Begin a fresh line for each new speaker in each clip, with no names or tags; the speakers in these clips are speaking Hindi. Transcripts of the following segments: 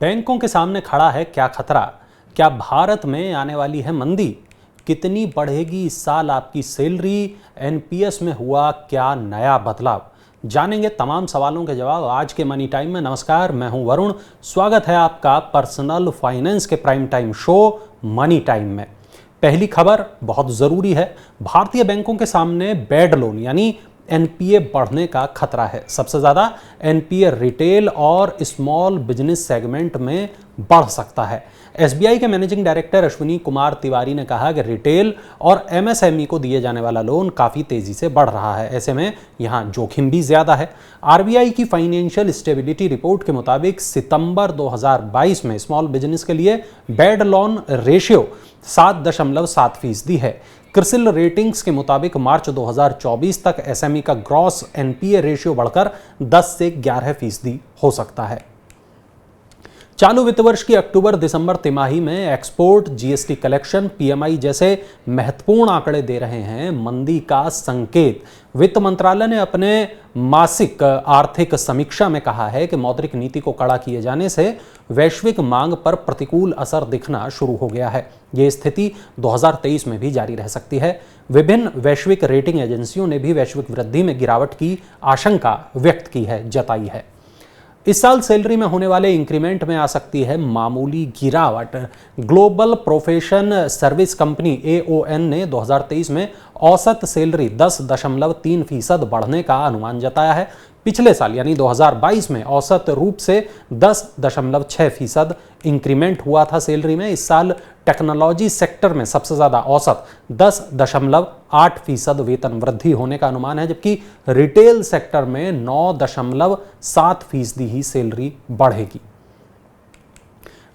बैंकों के सामने खड़ा है क्या खतरा? क्या भारत में आने वाली है मंदी? कितनी बढ़ेगी इस साल आपकी सैलरी? एनपीएस में हुआ क्या नया बदलाव? जानेंगे तमाम सवालों के जवाब आज के मनी टाइम में। नमस्कार, मैं हूं वरुण। स्वागत है आपका पर्सनल फाइनेंस के prime time show money time में। पहली खबर बहुत ज़रूरी है। भारतीय बैंकों के सामने बैड लोन यानी एनपीए बढ़ने का खतरा है। सबसे ज़्यादा एनपीए रिटेल और स्मॉल बिजनेस सेगमेंट में बढ़ सकता है। एसबीआई के मैनेजिंग डायरेक्टर अश्विनी कुमार तिवारी ने कहा कि रिटेल और एमएसएमई को दिए जाने वाला लोन काफ़ी तेज़ी से बढ़ रहा है। ऐसे में यहाँ जोखिम भी ज़्यादा है। आरबीआई की फाइनेंशियल स्टेबिलिटी रिपोर्ट के मुताबिक सितंबर 2022 में स्मॉल बिजनेस के लिए बैड लोन रेशियो 7.7% है। क्रिसिल रेटिंग्स के मुताबिक मार्च 2024 तक एसएमई का ग्रॉस एनपीए रेशियो बढ़कर 10 से 11% हो सकता है। चालू वित्त वर्ष की अक्टूबर दिसंबर तिमाही में एक्सपोर्ट, जीएसटी कलेक्शन, पीएमआई जैसे महत्वपूर्ण आंकड़े दे रहे हैं मंदी का संकेत। वित्त मंत्रालय ने अपने मासिक आर्थिक समीक्षा में कहा है कि मौद्रिक नीति को कड़ा किए जाने से वैश्विक मांग पर प्रतिकूल असर दिखना शुरू हो गया है। ये स्थिति 2023 में भी जारी रह सकती है। विभिन्न वैश्विक रेटिंग एजेंसियों ने भी वैश्विक वृद्धि में गिरावट की आशंका व्यक्त की है, जताई है। इस साल सैलरी में होने वाले इंक्रीमेंट में आ सकती है मामूली गिरावट। Global profession service company AON ने 2023 में औसत सैलरी 10.3% बढ़ने का अनुमान जताया है। पिछले साल यानी 2022 में औसत रूप से 10.6% इंक्रीमेंट हुआ था सैलरी में। इस साल टेक्नोलॉजी सेक्टर में सबसे ज्यादा औसत 10.8% वेतन वृद्धि होने का अनुमान है, जबकि रिटेल सेक्टर में 9.7% ही सैलरी बढ़ेगी।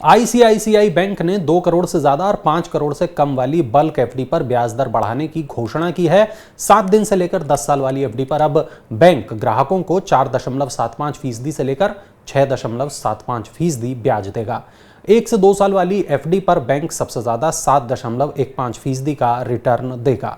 आईसीआईसीआई बैंक ने 2 करोड़ से ज्यादा और 5 करोड़ से कम वाली बल्क एफडी पर ब्याज दर बढ़ाने की घोषणा की है। 7 दिन से लेकर 10 साल वाली एफडी पर अब बैंक ग्राहकों को 4.75% से लेकर 6.75% ब्याज देगा। 1 से 2 साल वाली एफडी पर बैंक सबसे ज्यादा 7.15% का रिटर्न देगा।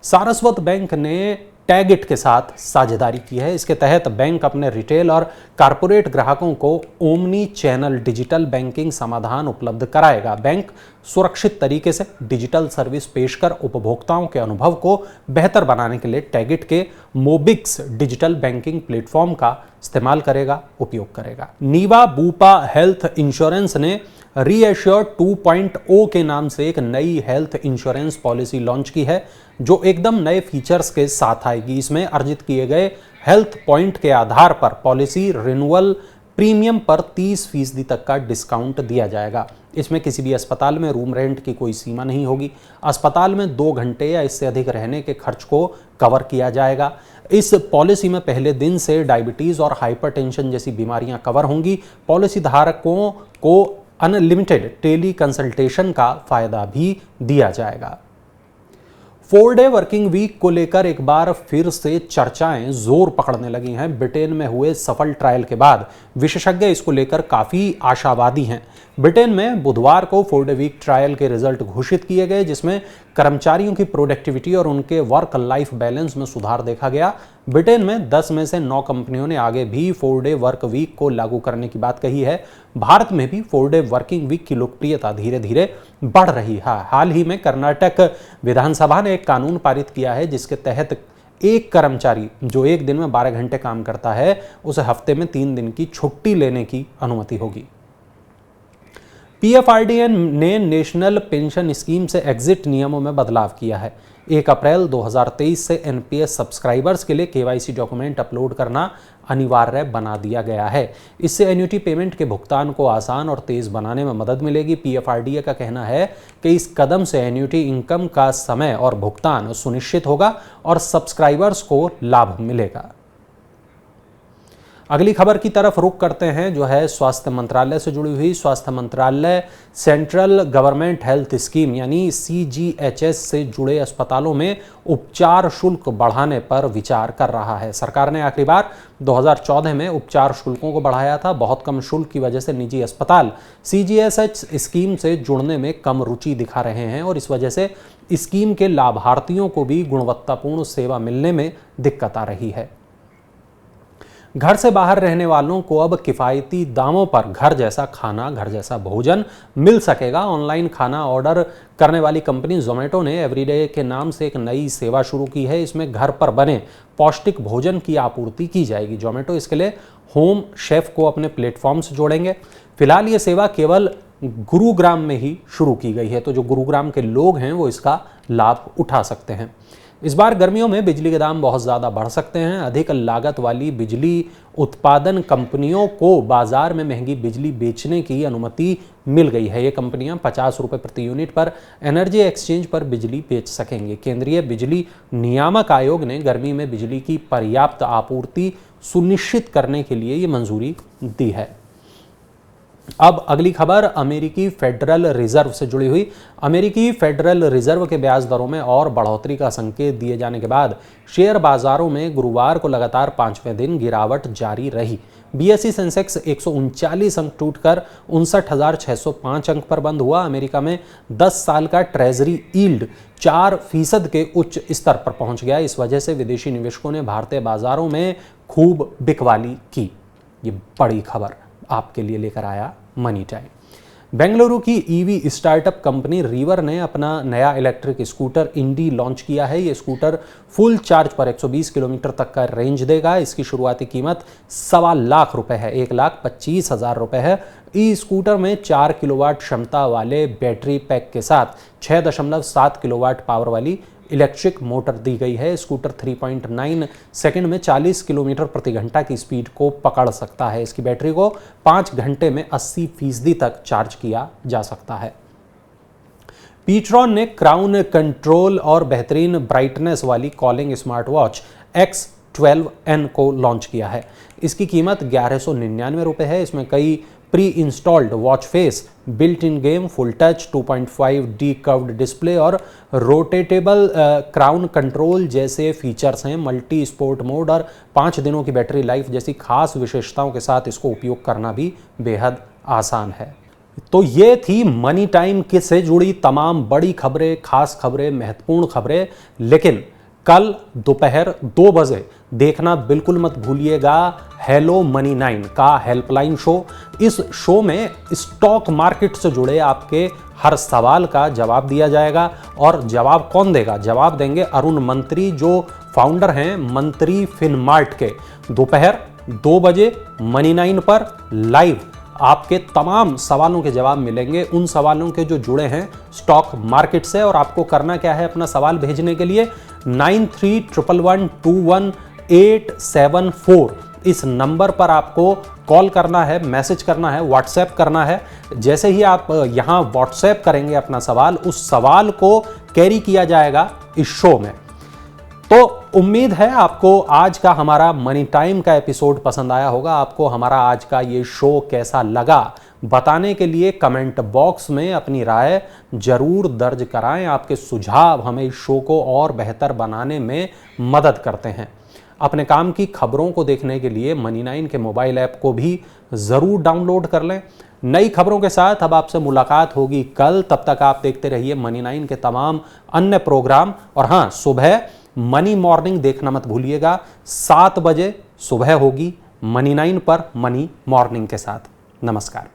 सारस्वत बैंक ने टैगिट के साथ साझेदारी की है। इसके तहत बैंक अपने रिटेल और कारपोरेट ग्राहकों को ओमनी चैनल डिजिटल बैंकिंग समाधान उपलब्ध कराएगा। बैंक सुरक्षित तरीके से डिजिटल सर्विस पेश कर उपभोक्ताओं के अनुभव को बेहतर बनाने के लिए टैगिट के मोबिक्स डिजिटल बैंकिंग प्लेटफॉर्म का इस्तेमाल करेगा, उपयोग करेगा। नीवा बूपा हेल्थ इंश्योरेंस ने रीएश्योर 2.0 के नाम से एक नई हेल्थ इंश्योरेंस पॉलिसी लॉन्च की है, जो एकदम नए फीचर्स के साथ आएगी। इसमें अर्जित किए गए हेल्थ पॉइंट के आधार पर पॉलिसी रिन्यूअल प्रीमियम पर 30% तक का डिस्काउंट दिया जाएगा। इसमें किसी भी अस्पताल में रूम रेंट की कोई सीमा नहीं होगी। अस्पताल में 2 घंटे या इससे अधिक रहने के खर्च को कवर किया जाएगा। इस पॉलिसी में पहले दिन से डायबिटीज और हाइपरटेंशन जैसी बीमारियां कवर होंगी। पॉलिसी धारकों को अनलिमिटेड टेली कंसल्टेशन का फायदा भी दिया जाएगा। 4 डे वर्किंग वीक को लेकर एक बार फिर से चर्चाएं जोर पकड़ने लगी हैं। ब्रिटेन में हुए सफल ट्रायल के बाद विशेषज्ञ इसको लेकर काफी आशावादी हैं। ब्रिटेन में बुधवार को 4 डे वीक ट्रायल के रिजल्ट घोषित किए गए, जिसमें कर्मचारियों की प्रोडक्टिविटी और उनके वर्क लाइफ बैलेंस में सुधार देखा गया। ब्रिटेन में 10 में से 9 कंपनियों ने आगे भी 4 डे वर्क वीक को लागू करने की बात कही है। भारत में भी 4 डे वर्किंग वीक की लोकप्रियता धीरे धीरे बढ़ रही है। हाल ही में कर्नाटक विधानसभा ने एक कानून पारित किया है, जिसके तहत एक कर्मचारी जो एक दिन में 12 घंटे काम करता है, उसे हफ्ते में 3 दिन की छुट्टी लेने की अनुमति होगी। पीएफआरडीए ने नेशनल पेंशन स्कीम से एग्जिट नियमों में बदलाव किया है। 1 अप्रैल 2023 से एनपीएस सब्सक्राइबर्स के लिए केवाईसी डॉक्यूमेंट अपलोड करना अनिवार्य बना दिया गया है। इससे एन्युटी पेमेंट के भुगतान को आसान और तेज बनाने में मदद मिलेगी। पीएफआरडीए का कहना है कि इस कदम से एन्युटी इनकम का समय और भुगतान सुनिश्चित होगा और सब्सक्राइबर्स को लाभ मिलेगा। अगली खबर की तरफ रुख करते हैं, जो है स्वास्थ्य मंत्रालय से जुड़ी हुई। स्वास्थ्य मंत्रालय सेंट्रल गवर्नमेंट हेल्थ स्कीम यानी सीजीएचएस से जुड़े अस्पतालों में उपचार शुल्क बढ़ाने पर विचार कर रहा है। सरकार ने आखिरी बार 2014 में उपचार शुल्कों को बढ़ाया था। बहुत कम शुल्क की वजह से निजी अस्पताल सीजीएचएस स्कीम से जुड़ने में कम रुचि दिखा रहे हैं और इस वजह से स्कीम के लाभार्थियों को भी गुणवत्तापूर्ण सेवा मिलने में दिक्कत आ रही है। घर से बाहर रहने वालों को अब किफ़ायती दामों पर घर जैसा खाना, घर जैसा भोजन मिल सकेगा। ऑनलाइन खाना ऑर्डर करने वाली कंपनी जोमेटो ने एवरीडे के नाम से एक नई सेवा शुरू की है। इसमें घर पर बने पौष्टिक भोजन की आपूर्ति की जाएगी। जोमेटो इसके लिए होम शेफ को अपने प्लेटफॉर्म से जोड़ेंगे। फिलहाल ये सेवा केवल गुरुग्राम में ही शुरू की गई है, तो जो गुरुग्राम के लोग हैं वो इसका लाभ उठा सकते हैं। इस बार गर्मियों में बिजली के दाम बहुत ज़्यादा बढ़ सकते हैं। अधिक लागत वाली बिजली उत्पादन कंपनियों को बाजार में महंगी बिजली बेचने की अनुमति मिल गई है। ये कंपनियां 50 रुपये प्रति यूनिट पर एनर्जी एक्सचेंज पर बिजली बेच सकेंगे। केंद्रीय बिजली नियामक आयोग ने गर्मी में बिजली की पर्याप्त आपूर्ति सुनिश्चित करने के लिए ये मंजूरी दी है। अब अगली खबर अमेरिकी फेडरल रिजर्व से जुड़ी हुई। अमेरिकी फेडरल रिजर्व के ब्याज दरों में और बढ़ोतरी का संकेत दिए जाने के बाद शेयर बाजारों में गुरुवार को लगातार 5वें दिन गिरावट जारी रही। बीएसई सेंसेक्स 139 अंक टूटकर 59,605 अंक पर बंद हुआ। अमेरिका में 10 साल का ट्रेजरी यील्ड 4% के उच्च स्तर पर पहुंच गया। इस वजह से विदेशी निवेशकों ने भारतीय बाजारों में खूब बिकवाली की। ये बड़ी खबर आपके लिए लेकर आया मनी टाइम। बेंगलुरु की ईवी स्टार्टअप कंपनी रिवर ने अपना नया इलेक्ट्रिक स्कूटर इंडी लॉन्च किया है। ये स्कूटर फुल चार्ज पर 120 किलोमीटर तक का रेंज देगा। इसकी शुरुआती कीमत 1.25 लाख रुपए है, 1,25,000 रुपए है। ई स्कूटर में 4 किलोवाट क्षमता वाले बैटरी पैक के साथ 6.7 किलोवाट पावर वाली इलेक्ट्रिक मोटर दी गई है। स्कूटर 3.9 सेकंड में 40 किलोमीटर प्रति घंटा की स्पीड को पकड़ सकता है। इसकी बैटरी को 5 घंटे में 80% तक चार्ज किया जा सकता है। पीट्रॉन ने क्राउन कंट्रोल और बेहतरीन ब्राइटनेस वाली कॉलिंग स्मार्ट वॉच X12N को लॉन्च किया है। इसकी कीमत 1199 रुपये है। इसमें कई pre installed watch face, built in game, full touch, 2.5D curved display और रोटेटेबल क्राउन कंट्रोल जैसे फीचर्स हैं। मल्टी स्पोर्ट मोड और 5 दिनों की बैटरी लाइफ जैसी खास विशेषताओं के साथ इसको उपयोग करना भी बेहद आसान है। तो ये थी मनी टाइम से जुड़ी तमाम बड़ी खबरें, खास खबरें, महत्वपूर्ण खबरें। लेकिन कल दोपहर 2 बजे देखना बिल्कुल मत भूलिएगा हेलो मनी 9 का हेल्पलाइन शो। इस शो में स्टॉक मार्केट से जुड़े आपके हर सवाल का जवाब दिया जाएगा। और जवाब कौन देगा? जवाब देंगे अरुण मंत्री, जो फाउंडर हैं मंत्री फिनमार्ट के। दोपहर 2 बजे मनी 9 पर लाइव आपके तमाम सवालों के जवाब मिलेंगे। उन सवालों के जो जुड़े हैं स्टॉक मार्केट से। और आपको करना क्या है अपना सवाल भेजने के लिए? 9311211874 इस नंबर पर आपको कॉल करना है, मैसेज करना है, व्हाट्सएप करना है। जैसे ही आप यहां व्हाट्सएप करेंगे अपना सवाल, उस सवाल को कैरी किया जाएगा इस शो में। तो उम्मीद है आपको आज का हमारा मनी टाइम का एपिसोड पसंद आया होगा। आपको हमारा आज का ये शो कैसा लगा बताने के लिए कमेंट बॉक्स में अपनी राय जरूर दर्ज कराएं। आपके सुझाव हमें इस शो को और बेहतर बनाने में मदद करते हैं। अपने काम की खबरों को देखने के लिए मनी 9 के मोबाइल ऐप को भी ज़रूर डाउनलोड कर लें। नई खबरों के साथ अब आपसे मुलाकात होगी कल। तब तक आप देखते रहिए मनी 9 के तमाम अन्य प्रोग्राम। और हाँ, सुबह मनी मॉर्निंग देखना मत भूलिएगा। 7 बजे सुबह होगी मनी 9 पर मनी मॉर्निंग के साथ। नमस्कार।